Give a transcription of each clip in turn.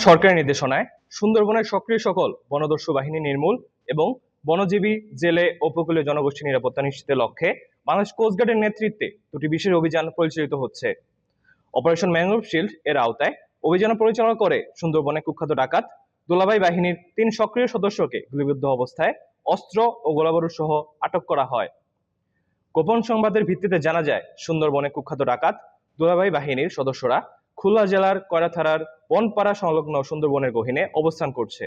সরকারি নির্দেশনায় সুন্দরবনের সক্রিয় সকল বনদস্যু বাহিনী নির্মূল এবং বনজীবী, জেলে ও উপকূলীয় জনগোষ্ঠীর নিরাপত্তা নিশ্চিতের লক্ষ্যে বাংলাদেশ কোস্টগার্ডের নেতৃত্বে দুটি বিশেষ অভিযান পরিচালিত হচ্ছে। অপারেশন ম্যানগ্রোভ শিল্ড এর আওতায় অভিযান পরিচালনা করে সুন্দরবনে কুখ্যাত ডাকাত দুলাভাই বাহিনীর 3 সক্রিয় সদস্যকে গুলিবিদ্ধ অবস্থায় অস্ত্র ও গোলাবারুদ সহ আটক করা হয়। গোপন সংবাদের ভিত্তিতে জানা যায়, সুন্দরবনে কুখ্যাত ডাকাত দুলাভাই বাহিনীর সদস্যরা খুলনা জেলার কয়রা থানার বনপাড়া সংলগ্ন সুন্দরবনের গহীনে অবস্থান করছে।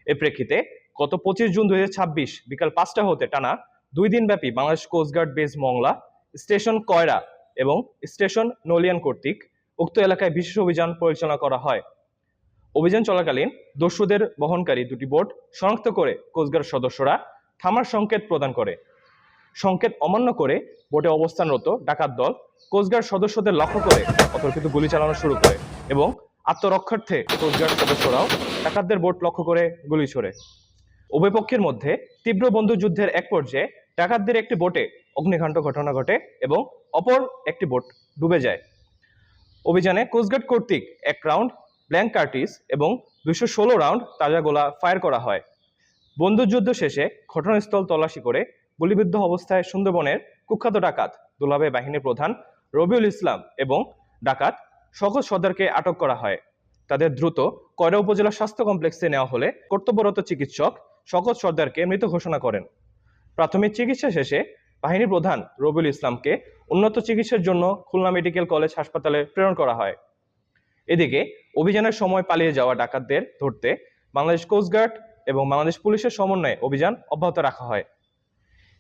এর প্রেক্ষিতে গত 25 জুন 2026 বিকাল 5টা হতে টানা 2 দিনব্যাপী Bangladesh coast guard base Mongla, station Koyra এবং স্টেশন নলিয়ান কর্তৃক উক্ত এলাকায় বিশেষ অভিযান পরিচালনা করা হয়। অভিযান চলাকালীন দস্যুদের বহনকারী দুটি বোট শনাক্ত করে কোস্টগার্ড সদস্যরা থামার সংকেত প্রদান করে। সংকেত অমান্য করে বোটে অবস্থানরত ডাকাত দল কোস্টগার্ড সদস্যদের লক্ষ্য করে অতর্কিত গুলি চালানো শুরু করে এবং আত্মরক্ষার্থে কোস্টগার্ড সদস্যরাও ডাকাতদের বোট লক্ষ্য করে গুলি ছোড়ে। উভয় পক্ষের মধ্যে তীব্র বন্দুকযুদ্ধের এক পর্যায়ে ডাকাতদের একটি বোটে অগ্নিকাণ্ড ঘটনা ঘটে এবং অপর একটি বোট ডুবে যায়। অভিযানে কোস্টগার্ড কর্তৃক 1 রাউন্ড ব্ল্যাঙ্ক কার্টিজ এবং 216 রাউন্ড তাজা গোলা ফায়ার করা হয়। বন্দুকযুদ্ধ শেষে ঘটনাস্থল তল্লাশি করে গুলিবিদ্ধ অবস্থায় সুন্দরবনের কুখ্যাত ডাকাত দুলাভাই বাহিনীর প্রধান রবিউল ইসলাম এবং ডাকাত শওকত সর্দারকে আটক করা হয়। তাদের দ্রুত কয়রা উপজেলা স্বাস্থ্য কমপ্লেক্সে নেওয়া হলে কর্তব্যরত চিকিৎসক শওকত সর্দারকে মৃত ঘোষণা করেন। প্রাথমিক চিকিৎসা শেষে বাহিনীর প্রধান রবিউল ইসলামকে উন্নত চিকিৎসার জন্য খুলনা মেডিকেল কলেজ হাসপাতালে প্রেরণ করা হয়। এদিকে অভিযানের সময় পালিয়ে যাওয়া ডাকাতদের ধরতে বাংলাদেশ কোস্টগার্ড এবং বাংলাদেশ পুলিশের সমন্বয়ে অভিযান অব্যাহত রাখা হয়।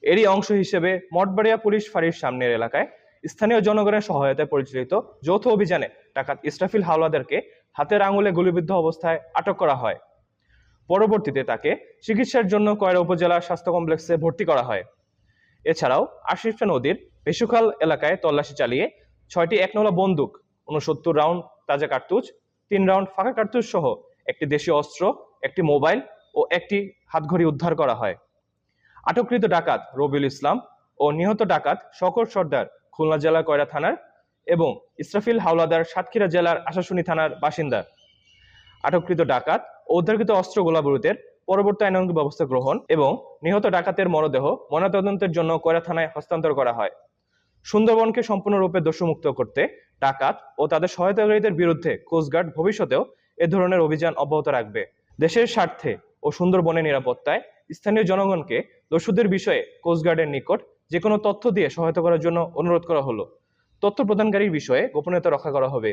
এরই অংশ হিসেবে মঠবাড়িয়া পুলিশ ফাঁড়ির সামনের এলাকায় স্থানীয় জনগণের সহায়তায় পরিচালিত যৌথ অভিযানে ডাকাত ইসরাফিল হাওলাদারকে হাতের আঙুলে গুলিবিদ্ধ অবস্থায় আটক করা হয়। পরবর্তীতে তাকে চিকিৎসার জন্য কয়রা উপজেলা স্বাস্থ্য কমপ্লেক্সে ভর্তি করা হয়। এছাড়াও আশিফা নদীর বেশুখাল এলাকায় তল্লাশি চালিয়ে 6টি 1 বন্দুক, 69 রাউন্ড তাজা কার্তুজ, 3 রাউন্ড ফাঁকা কার্তুজ সহ একটি দেশীয় অস্ত্র, একটি মোবাইল ও একটি হাতঘড়ি উদ্ধার করা হয়। আটককৃত ডাকাত রবিউল ইসলাম ও নিহত ডাকাত শওকত সর্দার খুলনা জেলার কয়রা থানার এবং ইসরাফিল হাওলাদার সাতক্ষীরা জেলার আশাশুনি থানার বাসিন্দা। আটককৃত ডাকাত ও উদ্ধারকৃত অস্ত্র গোলাবারুদের পরবর্তী আইনানুগ ব্যবস্থা গ্রহণ এবং নিহত ডাকাতের মরদেহ ময়নাতদন্তের জন্য কয়রা থানায় হস্তান্তর করা হয়। সুন্দরবনকে সম্পূর্ণরূপে দস্যুমুক্ত করতে ডাকাত ও তাদের সহায়তাকারীদের বিরুদ্ধে কোস্টগার্ড ভবিষ্যতেও এ ধরনের অভিযান অব্যাহত রাখবে। দেশের স্বার্থে ও সুন্দরবনের নিরাপত্তায় স্থানীয় জনগণকে দস্যুদের বিষয়ে কোস্টগার্ডের নিকট যে কোনো তথ্য দিয়ে সহায়তা করার জন্য অনুরোধ করা হলো। তথ্য প্রদানকারীর বিষয়ে গোপনীয়তা রক্ষা করা হবে।